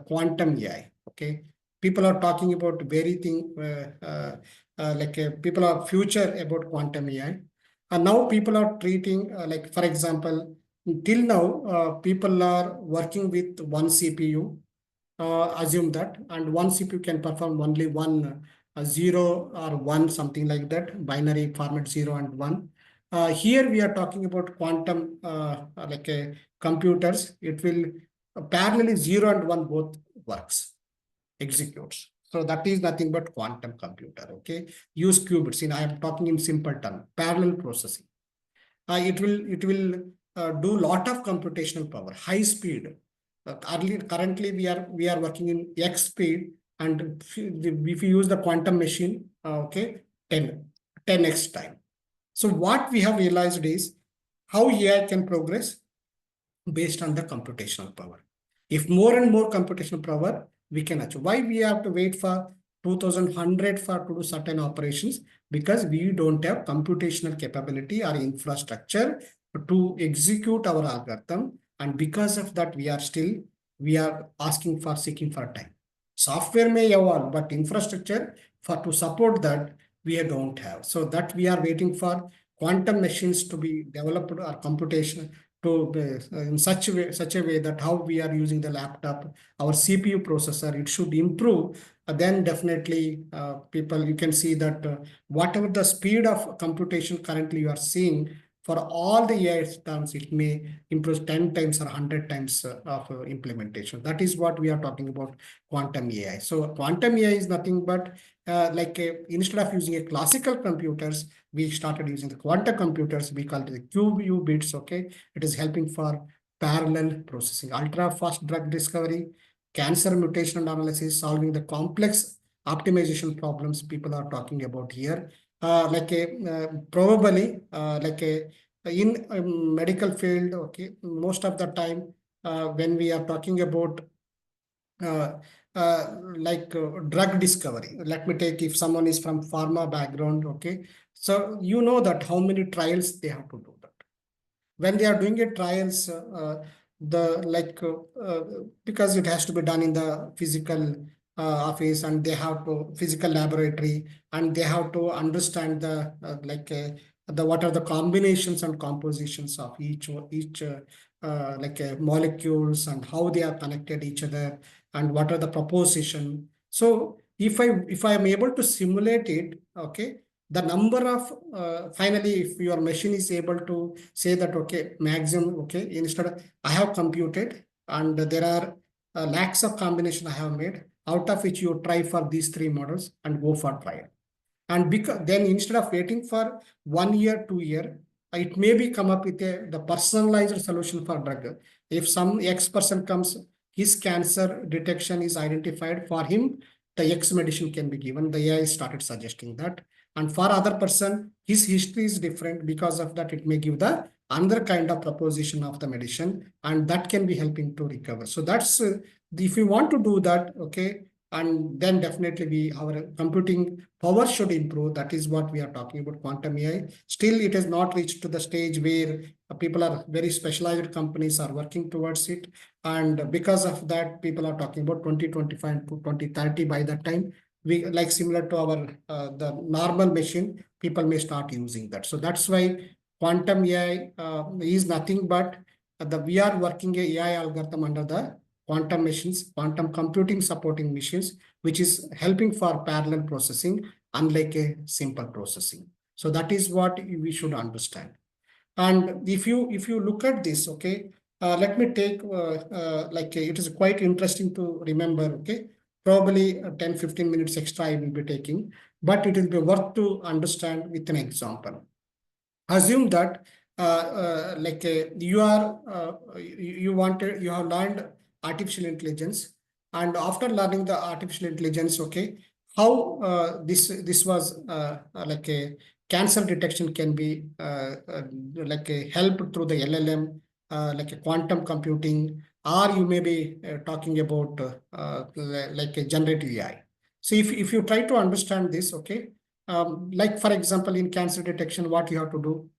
quantum AI. Okay, people are talking about very thing people are future about quantum AI, and now people are treating like for example, till now people are working with one CPU. Assume that, and one CPU can perform only one zero or one, something like that, binary format 0 and 1. Here we are talking about quantum computers. It will parallelly 0 and 1 both works, executes. So that is nothing but quantum computer. Okay, use qubits. I am talking in simple term, parallel processing. It will do lot of computational power, high speed. Currently we are working in X speed, and if you use the quantum machine, okay, 10x time. So what we have realized is how AI can progress based on the computational power. If more and more computational power we can achieve. Why we have to wait for 2100 for to do certain operations? Because we don't have computational capability or infrastructure to execute our algorithm. And because of that, we are asking for seeking for time. Software may evolve, but infrastructure for to support that we don't have. So that we are waiting for quantum machines to be developed or computation to in such a way that how we are using the laptop, our CPU processor, it should improve. Then definitely people, you can see that whatever the speed of computation currently you are seeing, for all the AI terms, it may improve 10 times or 100 times of implementation. That is what we are talking about quantum AI. So quantum AI is nothing but instead of using a classical computers, we started using the quantum computers. We call it the qubits. Okay, it is helping for parallel processing, ultra fast drug discovery, cancer mutation analysis, solving the complex optimization problems people are talking about here. Probably in a medical field, okay, most of the time when we are talking about uh, drug discovery. Let me take, if someone is from pharma background, okay, so you know that how many trials they have to do that. When they are doing a trials, because it has to be done in the physical office, and they have to physical laboratory, and they have to understand the what are the combinations and compositions of each molecules, and how they are connected each other, and what are the proposition. So if I am able to simulate it, okay, the number of finally, if your machine is able to say that, okay, maximum, okay, instead of I have computed, and there are lakhs of combination I have made, out of which you try for these 3 models and go for trial. And because then instead of waiting for 1 year, 2 year, it may be come up with the personalized solution for drug. If some X person comes, his cancer detection is identified for him, the X medicine can be given. The AI started suggesting that. And for other person, his history is different. Because of that, it may give the another kind of proposition of the medicine, and that can be helping to recover. So that's if you want to do that, okay, and then definitely our computing power should improve. That is what we are talking about quantum AI. Still, it has not reached to the stage where people are very specialized companies are working towards it. And because of that, people are talking about 2025 to 2030. By that time, we like similar to our the normal machine, people may start using that. So that's why quantum AI is nothing but we are working a AI algorithm under the quantum machines, quantum computing supporting machines, which is helping for parallel processing, unlike a simple processing. So that is what we should understand. And if you look at this, okay, let me take it is quite interesting to remember, okay, probably 10-15 minutes extra I will be taking, but it will be worth to understand with an example. Assume that you have learned artificial intelligence, and after learning the artificial intelligence, okay, how this was like a cancer detection can be helped through the LLM, like a quantum computing, or you may be talking about like a generative AI. So if you try to understand this, okay, like for example, in cancer detection, what you have to do,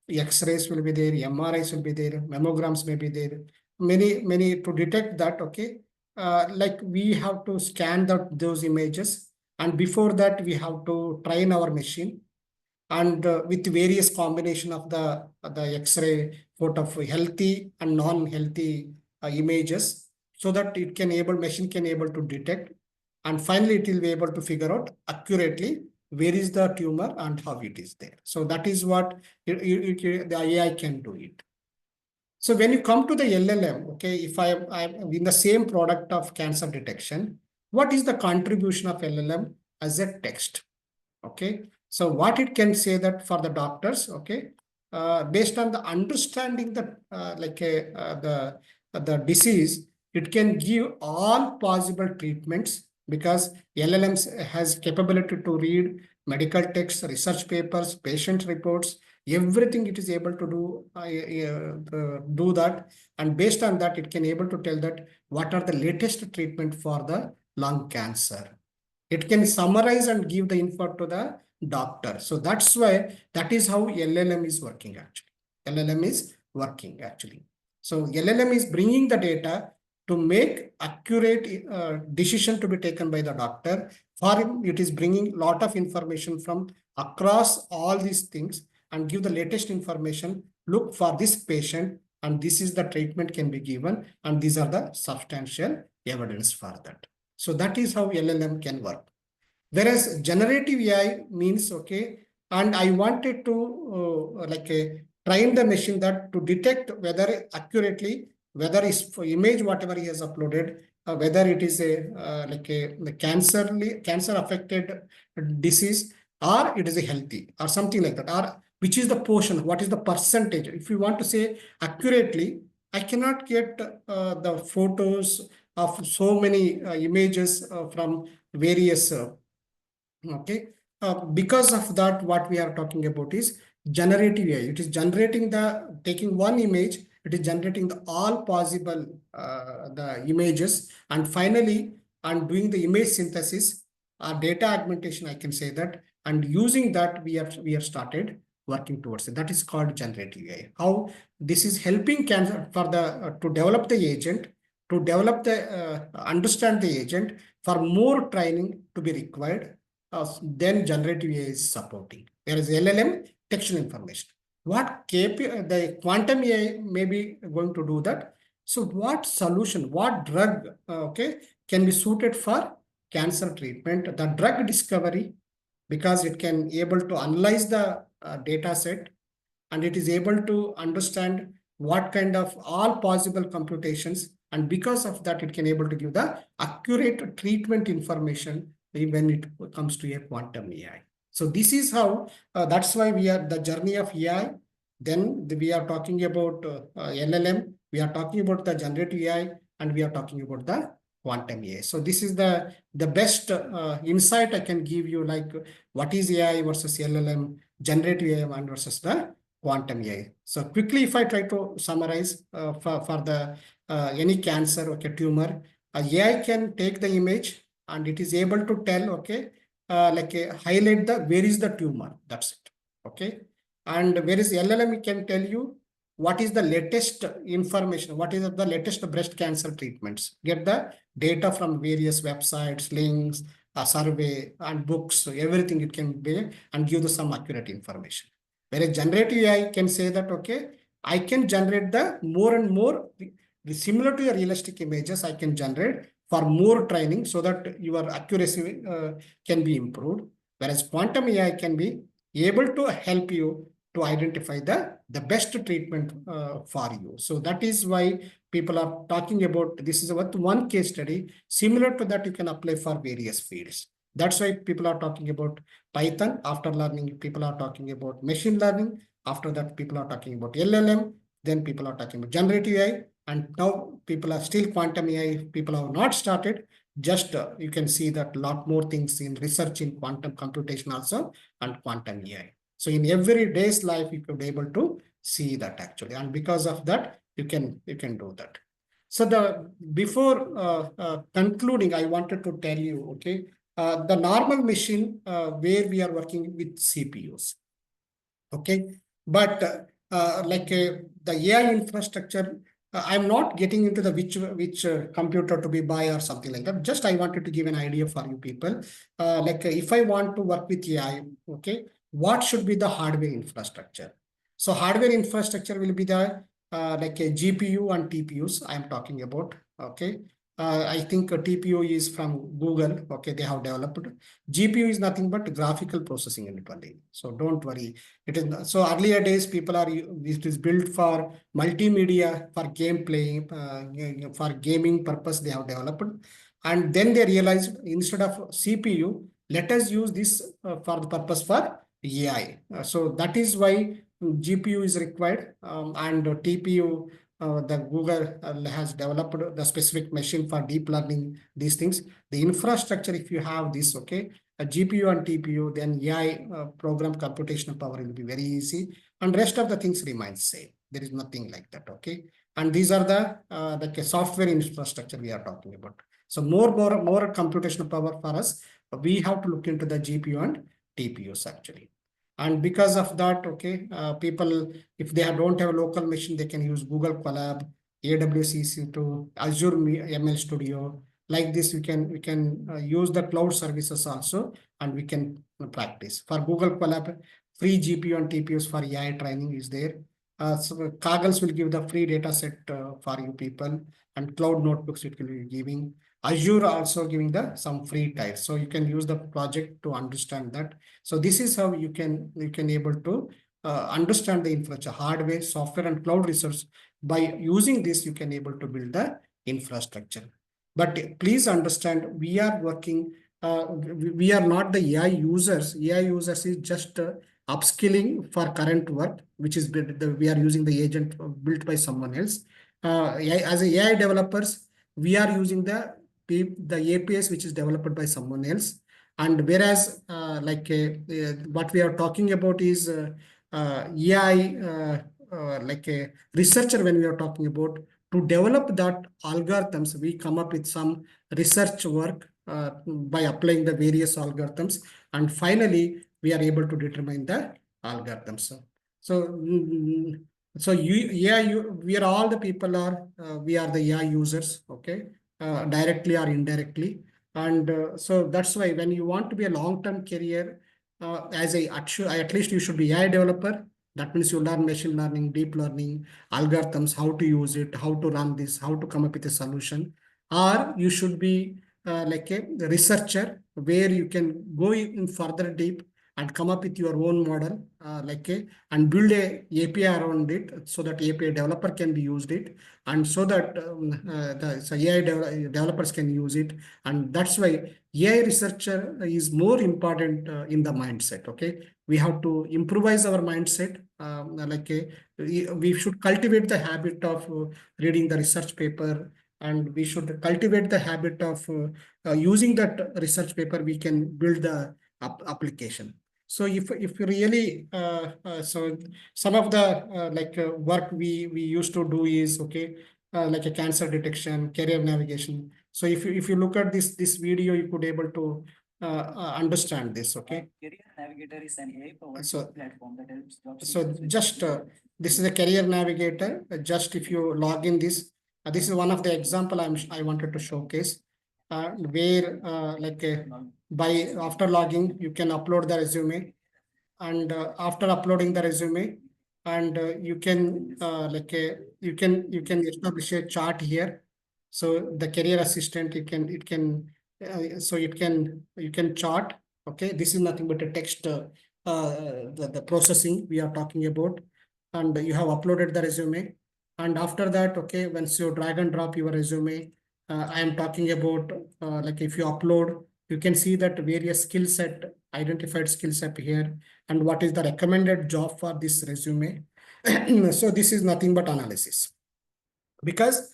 X-rays will be there, MRIs will be there, mammograms may be there, many to detect that, okay. Like we have to scan those images, and before that we have to train our machine, and with various combination of the X-ray photo of healthy and non-healthy images, so that machine can able to detect, and finally it will be able to figure out accurately where is the tumor and how it is there. So that is what the AI can do it. So when you come to the LLM, okay, if I'm in the same product of cancer detection, what is the contribution of LLM as a text? Okay, so what it can say that for the doctors, okay, based on the understanding that the disease, it can give all possible treatments, because LLMs has capability to read medical texts, research papers, patient reports, everything it is able to do that, and based on that, it can able to tell that what are the latest treatment for the lung cancer. It can summarize and give the info to the doctor. So that's why that is how LLM is working actually. LLM is working actually. So LLM is bringing the data to make accurate decision to be taken by the doctor. For him, it is bringing lot of information from across all these things and give the latest information. Look for this patient, and this is the treatment can be given, and these are the substantial evidence for that. So that is how LLM can work. Whereas generative AI means, okay, and I wanted to train the machine that to detect whether accurately, whether is for image, whatever he has uploaded, whether it is a cancer affected disease, or it is a healthy or something like that, or which is the portion, what is the percentage. If you want to say accurately, I cannot get the photos of so many images from various okay. Because of that, what we are talking about is generative AI. It is generating taking one image, it is generating the all possible the images, and finally, and doing the image synthesis, data augmentation, I can say that, and using that we have started working towards it. That is called generative AI. How this is helping cancer for the to develop the agent, to develop the understand the agent, for more training to be required. Then generative AI is supporting. Whereas LLM, textual information. What the quantum AI may be going to do that. So what solution, what drug, okay, can be suited for cancer treatment? The drug discovery, because it can able to analyze the data set, and it is able to understand what kind of all possible computations, and because of that, it can able to give the accurate treatment information when it comes to a quantum AI. So this is how, that's why we are the journey of AI. Then we are talking about LLM, we are talking about the generative AI, and we are talking about the quantum AI. So this is the best insight I can give you, like what is AI versus LLM, generative AI versus the quantum AI. So quickly, if I try to summarize for the any cancer, okay, tumor, AI can take the image and it is able to tell, okay, highlight the where is the tumor. That's it. Okay. And whereas LLM can tell you what is the latest information, what is the latest breast cancer treatments, get the data from various websites, links, a survey and books, everything it can be, and give the some accurate information. Whereas generative AI can say that, okay, I can generate the more and more similar to your realistic images, I can generate for more training so that your accuracy can be improved. Whereas quantum AI can be able to help you to identify the best treatment for you. So that is why people are talking about, this is what one case study, similar to that you can apply for various fields. That's why people are talking about Python. After learning, people are talking about machine learning. After that, people are talking about LLM. Then people are talking about generative AI. And now people are still quantum AI. People have not started. Just you can see that a lot more things in research in quantum computation also and quantum AI. So in every day's life, you could be able to see that actually. And because of that, you can do that. So before concluding, I wanted to tell you, okay, the normal machine where we are working with CPUs, okay, but the AI infrastructure, I'm not getting into the which computer to be buy or something like that. Just I wanted to give an idea for you people. If I want to work with AI, okay, what should be the hardware infrastructure? So hardware infrastructure will be the like a GPU and TPUs I'm talking about. Okay. I think a TPU is from Google. Okay, they have developed. GPU is nothing but graphical processing unit only. So don't worry. It is so earlier days people are it is built for multimedia, for gameplay, for gaming purpose they have developed, and then they realized instead of CPU, let us use this for the purpose for AI. So that is why GPU is required, and TPU. The Google has developed the specific machine for deep learning, these things. The infrastructure, if you have this, okay, a GPU and TPU, then AI program computational power will be very easy, and rest of the things remains same. There is nothing like that, okay? And these are the like a software infrastructure we are talking about. So more computational power for us, we have to look into the GPU and TPUs actually. And because of that, okay, people, if they don't have a local machine, they can use Google Colab, AWS EC2, Azure ML Studio. Like this, we can use the cloud services also, and we can practice. For Google Colab, free GPU and TPUs for AI training is there. So Kaggles will give the free data set for you people, and cloud notebooks it will be giving. Azure also giving the some free tiles, so you can use the project to understand that. So this is how you can able to understand the infrastructure, hardware, software, and cloud resource. By using this, you can able to build the infrastructure. But please understand, we are working. We are not the AI users. AI users is just upskilling for current work, which is we are using the agent built by someone else. As a AI developers, we are using the APIs which is developed by someone else. And whereas what we are talking about is AI like a researcher, when we are talking about to develop that algorithms, we come up with some research work by applying the various algorithms, and finally we are able to determine the algorithms. So we are all the people are we are the AI users, okay, directly or indirectly. And so that's why when you want to be a long-term career, at least you should be AI developer. That means you learn machine learning, deep learning, algorithms, how to use it, how to run this, how to come up with a solution. Or you should be like a researcher where you can go in further deep and come up with your own model, and build a API around it so that API developer can be used it, and so that AI developers can use it. And that's why AI researcher is more important in the mindset. Okay, we have to improvise our mindset. We should cultivate the habit of reading the research paper, and we should cultivate the habit of using that research paper. We can build the application. So if you really so some of the work we used to do is okay, like a cancer detection, career navigation. So if you look at this video, you could able to understand this. Okay. Career Navigator is an AI-powered So platform that helps job so seekers with just this is a career navigator. Just if you log in this, this is one of the example I wanted to showcase, where by after logging you can upload the resume, and after uploading the resume, and you can you can establish a chart here. So the career assistant, so you can chart. Okay, this is nothing but a text. The processing we are talking about, and you have uploaded the resume, and after that, okay, once you drag and drop your resume, I am talking about like if you upload, you can see that various skill set, identified skill set here, and what is the recommended job for this resume. So this is nothing but analysis, because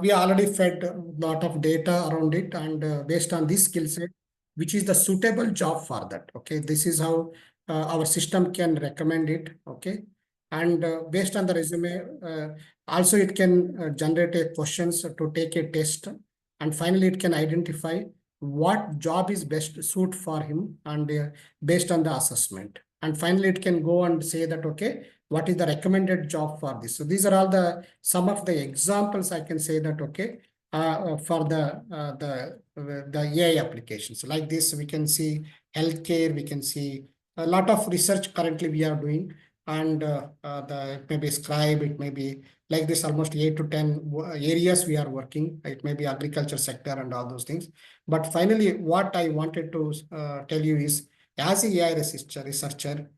we already fed a lot of data around it, and based on this skill set, which is the suitable job for that. Okay, this is how our system can recommend it. Okay, and based on the resume, also it can generate a questions to take a test, and finally it can identify what job is best suit for him, and based on the assessment, and finally it can go and say that okay, what is the recommended job for this. So these are all the some of the examples I can say that okay, for the AI applications like this. We can see healthcare, we can see a lot of research currently we are doing, and it may be Scribe, it may be like this, almost 8 to 10 areas we are working. It may be agriculture sector and all those things. But finally, what I wanted to tell you is, as a AI researcher,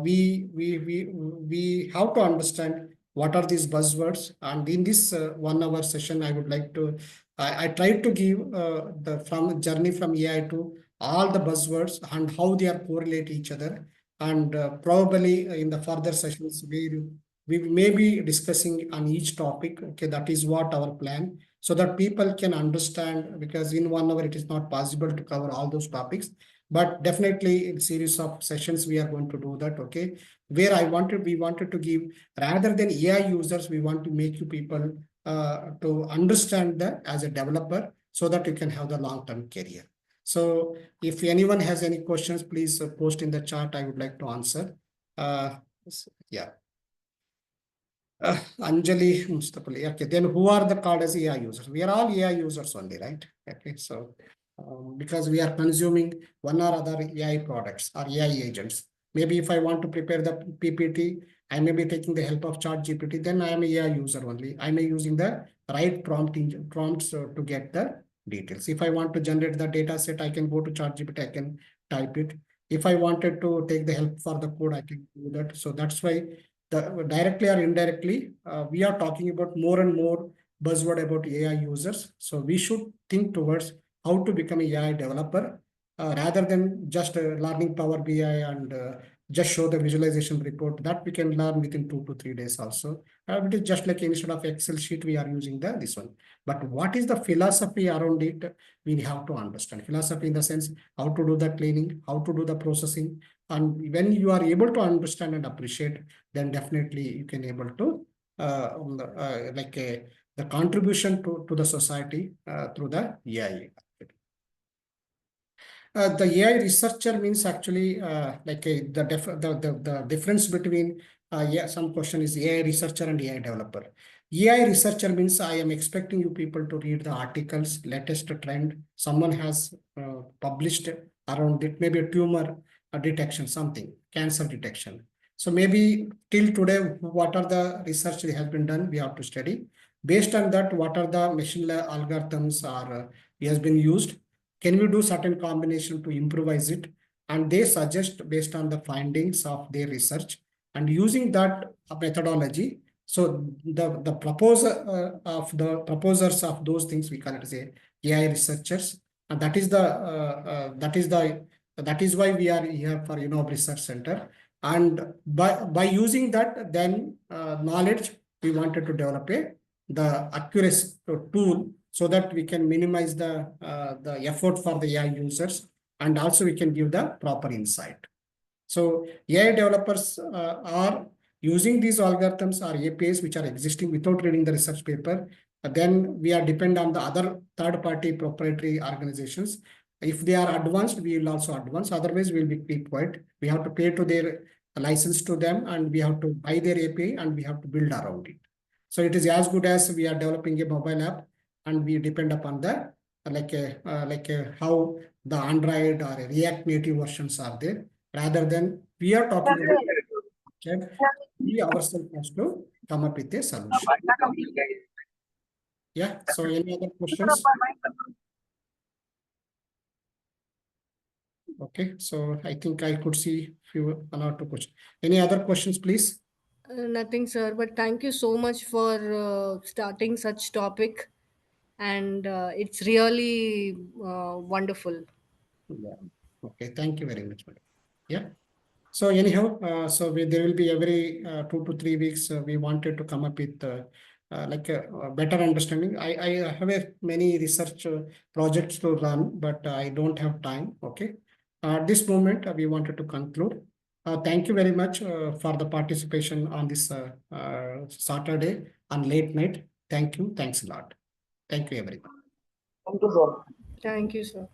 we have to understand what are these buzzwords. And in this 1 hour session, I would like to, I tried to give the journey from AI to all the buzzwords and how they are correlate each other. And probably in the further sessions, we may be discussing on each topic. Okay, that is what our plan, so that people can understand, because in 1 hour it is not possible to cover all those topics. But definitely in series of sessions, we are going to do that. Okay, where we wanted to give, rather than AI users, we want to make you people to understand that as a developer, so that you can have the long-term career. So if anyone has any questions, please post in the chat. I would like to answer. Yeah. Anjali Mustapali. Okay, then who are the called as AI users? We are all AI users only, right? Okay, so because we are consuming one or other AI products or AI agents. Maybe if I want to prepare the PPT, I may be taking the help of ChatGPT. Then I am a AI user only. I may using the right prompts to get the details. If I want to generate the data set, I can go to ChatGPT. I can type it. If I wanted to take the help for the code, I can do that. So that's why directly or indirectly, we are talking about more and more buzzword about AI users. So we should think towards how to become an AI developer, rather than just learning Power BI and just show the visualization report. That we can learn within 2 to 3 days also. It is just like instead of Excel sheet, we are using this one. But what is the philosophy around it? We have to understand philosophy in the sense how to do the cleaning, how to do the processing. And when you are able to understand and appreciate, then definitely you can able to the contribution to the society through the AI. The AI researcher means actually the difference between some question is AI researcher and AI developer. AI researcher means I am expecting you people to read the articles, latest trend, someone has published around it, maybe a tumor detection, something, cancer detection. So maybe till today, what are the research that has been done, we have to study. Based on that, what are the machine algorithms are has been used? Can we do certain combination to improvise it? And they suggest based on the findings of their research, and using that methodology. So the proposer of the proposers of those things, we call it as AI researchers, and that is why we are here for Innov Research Center. And by using that, then knowledge, we wanted to develop a the accuracy tool so that we can minimize the effort for the AI users, and also we can give the proper insight. So AI developers are using these algorithms or APIs which are existing without reading the research paper. Then we are depend on the other third-party proprietary organizations. If they are advanced, we will also advance. Otherwise, we will be keep quiet. We have to pay to their license to them, and we have to buy their API, and we have to build around it. So it is as good as we are developing a mobile app, and we depend upon the how the Android or React Native versions are there, rather than we are talking about okay, we ourselves has to come up with a solution. Yeah. So any other questions? Okay. So I think I could see few one or two questions. Any other questions, please? Nothing, sir, but thank you so much for starting such topic, and it's really wonderful. Yeah. Okay. Thank you very much, madam. Yeah. So anyhow, there will be every 2 to 3 weeks. We wanted to come up with a better understanding. I have many research projects to run, but I don't have time. Okay. At this moment, we wanted to conclude. Thank you very much for the participation on this Saturday on late night. Thank you. Thanks a lot. Thank you, everyone. Thank you, sir.